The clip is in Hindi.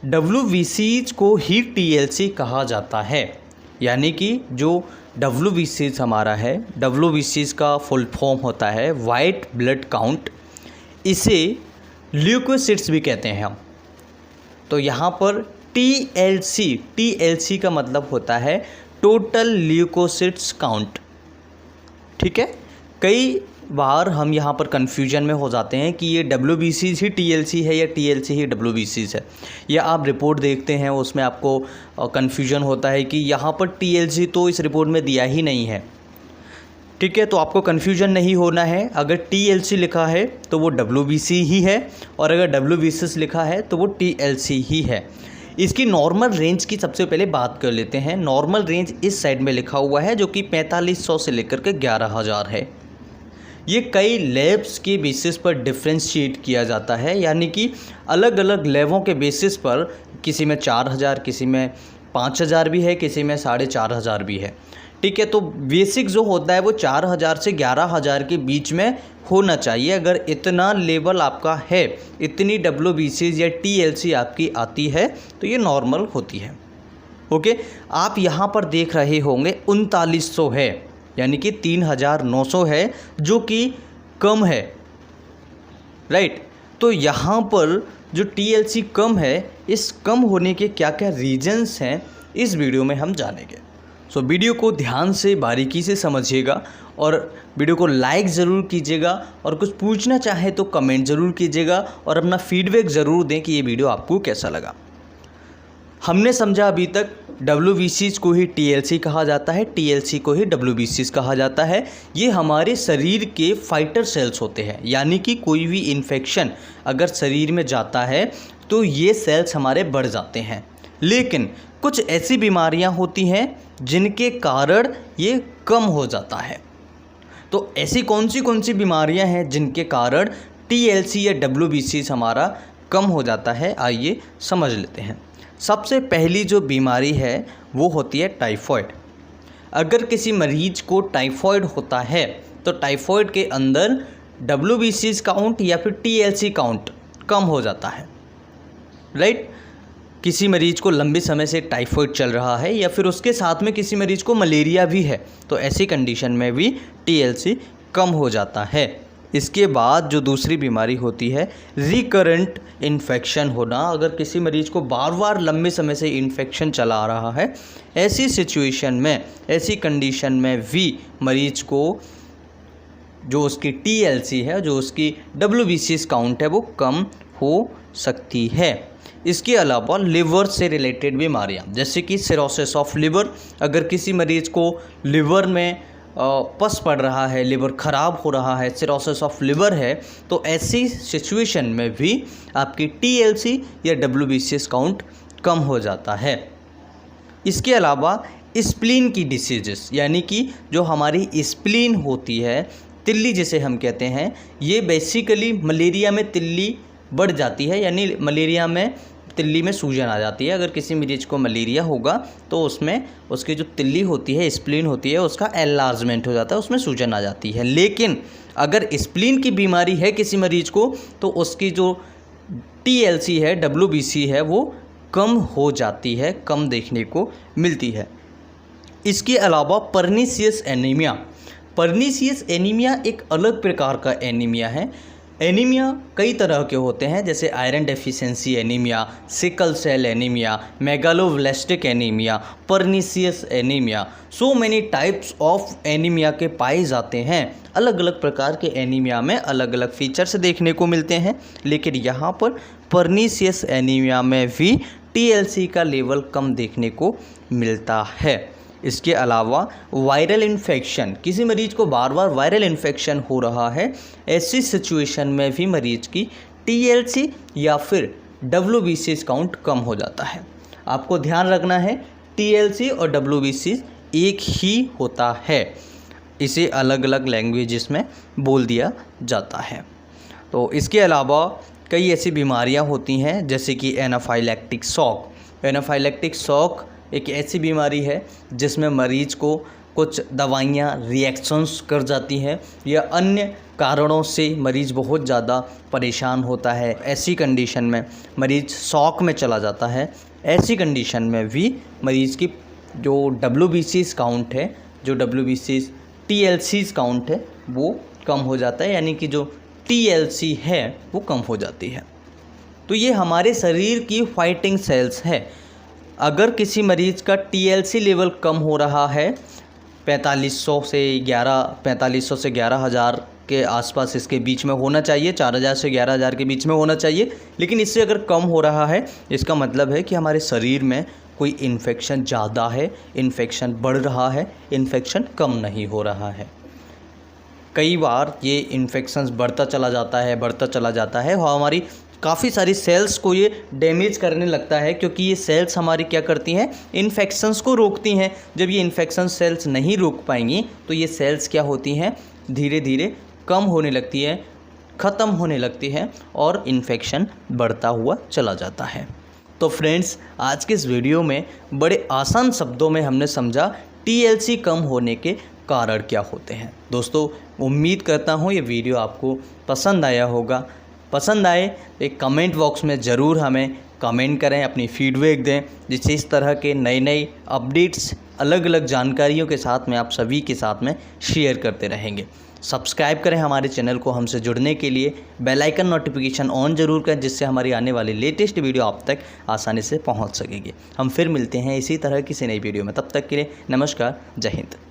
WBCs को ही TLC कहा जाता है। यानी कि जो WBCs हमारा है, WBCs का फुल फॉर्म होता है वाइट ब्लड काउंट। इसे ल्यूकोसाइट्स भी कहते हैं हम। तो यहाँ पर TLC का मतलब होता है टोटल ल्यूकोसाइट्स काउंट। ठीक है, कई बार हम यहाँ पर कन्फ्यूजन में हो जाते हैं कि ये WBCs ही TLC है या TLC ही WBCs है, या आप रिपोर्ट देखते हैं उसमें आपको कन्फ्यूजन होता है कि यहाँ पर TLC तो इस रिपोर्ट में दिया ही नहीं है। ठीक है, तो आपको कन्फ्यूजन नहीं होना है। अगर TLC लिखा है तो वो WBC ही है, और अगर WBCs लिखा है तो वो TLC ही है। इसकी नॉर्मल रेंज की सबसे पहले बात कर लेते हैं। नॉर्मल रेंज इस साइड में लिखा हुआ है जो कि 4500 से लेकर के 11000 है। ये कई लैब्स के बेसिस पर डिफ्रेंशिएट किया जाता है, यानी कि अलग अलग लैबों के बेसिस पर किसी में 4000, किसी में 5000 भी है, किसी में 4500 भी है। ठीक है, तो बेसिक जो होता है वो 4000 से 11000 के बीच में होना चाहिए। अगर इतना लेवल आपका है, इतनी WBCs या TLC आपकी आती है तो ये नॉर्मल होती है। ओके, आप यहाँ पर देख रहे होंगे 3900 है, यानी कि 3900 है, जो कि कम है। राइट, तो यहाँ पर जो TLC कम है, इस कम होने के क्या क्या रीजंस हैं इस वीडियो में हम जानेंगे। सो वीडियो को ध्यान से बारीकी से समझिएगा और वीडियो को लाइक ज़रूर कीजिएगा, और कुछ पूछना चाहे तो कमेंट ज़रूर कीजिएगा, और अपना फीडबैक ज़रूर दें कि ये वीडियो आपको कैसा लगा। हमने समझा अभी तक WBCs को ही TLC कहा जाता है, TLC को ही WBCs कहा जाता है। ये हमारे शरीर के फाइटर सेल्स होते हैं, यानी कि कोई भी इन्फेक्शन अगर शरीर में जाता है तो ये सेल्स हमारे बढ़ जाते हैं। लेकिन कुछ ऐसी बीमारियां होती हैं जिनके कारण ये कम हो जाता है। तो ऐसी कौन सी बीमारियां हैं जिनके कारण TLC या WBCs हमारा कम हो जाता है, आइए समझ लेते हैं। सबसे पहली जो बीमारी है वो होती है टाइफॉइड। अगर किसी मरीज को टाइफॉइड होता है तो टाइफॉइड के अंदर WBCs काउंट या फिर TLC काउंट कम हो जाता है। राइट, किसी मरीज को लंबे समय से टाइफॉइड चल रहा है, या फिर उसके साथ में किसी मरीज को मलेरिया भी है, तो ऐसी कंडीशन में भी TLC कम हो जाता है। इसके बाद जो दूसरी बीमारी होती है रिकरेंट इन्फेक्शन होना। अगर किसी मरीज को बार बार लंबे समय से इन्फेक्शन चला आ रहा है, ऐसी सिचुएशन में, ऐसी कंडीशन में भी मरीज को जो उसकी TLC है, जो उसकी WBCs काउंट है, वो कम हो सकती है। इसके अलावा लिवर से रिलेटेड बीमारियां, जैसे कि सिरोसिस ऑफ लिवर। अगर किसी मरीज को लिवर में पस पड़ रहा है, लिवर ख़राब हो रहा है, सिरोसिस ऑफ लिवर है, तो ऐसी सिचुएशन में भी आपकी TLC या WBCs काउंट कम हो जाता है। इसके अलावा स्प्लीन की डिसीजेस, यानी कि जो हमारी स्प्लीन होती है, तिल्ली जिसे हम कहते हैं, ये बेसिकली मलेरिया में तिल्ली बढ़ जाती है, यानी मलेरिया में तिल्ली में सूजन आ जाती है। अगर किसी मरीज को मलेरिया होगा तो उसमें उसकी जो तिल्ली होती है, स्प्लीन होती है, उसका एनलार्जमेंट हो जाता है, उसमें सूजन आ जाती है। लेकिन अगर स्प्लीन की बीमारी है किसी मरीज को तो उसकी जो TLC है, WBC है, वो कम हो जाती है, कम देखने को मिलती है। इसके अलावा पर्नीशियस एनीमिया। पर्नीशियस एनीमिया एक अलग प्रकार का एनीमिया है। एनीमिया कई तरह के होते हैं, जैसे iron deficiency anaemia, sickle cell anaemia, megaloblastic anaemia, pernicious anaemia. So many types of anaemia के पाए जाते हैं। अलग अलग प्रकार के एनीमिया में अलग अलग फीचर्स देखने को मिलते हैं, लेकिन यहाँ पर पर्नीशियस एनीमिया में भी TLC का लेवल कम देखने को मिलता है। इसके अलावा वायरल इन्फेक्शन, किसी मरीज को बार बार वायरल इन्फेक्शन हो रहा है, ऐसी सिचुएशन में भी मरीज की TLC या फिर WBCs काउंट कम हो जाता है। आपको ध्यान रखना है TLC और WBCs एक ही होता है, इसे अलग अलग लैंग्वेजेस में बोल दिया जाता है। तो इसके अलावा कई ऐसी बीमारियां होती हैं जैसे कि एनाफाइलैक्टिक शॉक। एनाफाइलैक्टिक शॉक एक ऐसी बीमारी है जिसमें मरीज को कुछ दवाइयाँ रिएक्शंस कर जाती हैं या अन्य कारणों से मरीज़ बहुत ज़्यादा परेशान होता है। ऐसी कंडीशन में मरीज़ शॉक में चला जाता है। ऐसी कंडीशन में भी मरीज़ की जो WBCs काउंट है, जो WBCs TLCs काउंट है, वो कम हो जाता है, यानी कि जो TLC है वो कम हो जाती है। तो ये हमारे शरीर की फाइटिंग सेल्स है। अगर किसी मरीज़ का TLC लेवल कम हो रहा है 4500 से 11,000 के आसपास, इसके बीच में होना चाहिए, 4,000 से 11,000 के बीच में होना चाहिए, लेकिन इससे अगर कम हो रहा है इसका मतलब है कि हमारे शरीर में कोई इन्फेक्शन ज़्यादा है, इन्फेक्शन बढ़ रहा है, इन्फेक्शन कम नहीं हो रहा है। कई बार ये इन्फेक्शंस बढ़ता चला जाता है और हमारी काफ़ी सारी सेल्स को ये डैमेज करने लगता है, क्योंकि ये सेल्स हमारी क्या करती हैं, इन्फेक्शंस को रोकती हैं। जब ये इन्फेक्शन सेल्स नहीं रोक पाएंगी तो ये सेल्स क्या होती हैं, धीरे धीरे कम होने लगती है, ख़त्म होने लगती है और इन्फेक्शन बढ़ता हुआ चला जाता है। तो फ्रेंड्स, आज के इस वीडियो में बड़े आसान शब्दों में हमने समझा TLC कम होने के कारण क्या होते हैं। दोस्तों, उम्मीद करता हूँ ये वीडियो आपको पसंद आया होगा। पसंद आए एक कमेंट बॉक्स में ज़रूर हमें कमेंट करें, अपनी फीडबैक दें, जिससे इस तरह के नए अपडेट्स, अलग अलग जानकारियों के साथ में आप सभी के साथ में शेयर करते रहेंगे। सब्सक्राइब करें हमारे चैनल को। हमसे जुड़ने के लिए बेल आइकन नोटिफिकेशन ऑन ज़रूर करें, जिससे हमारी आने वाली लेटेस्ट वीडियो आप तक आसानी से पहुंच सकेगी। हम फिर मिलते हैं इसी तरह किसी नई वीडियो में। तब तक के लिए नमस्कार, जय हिंद।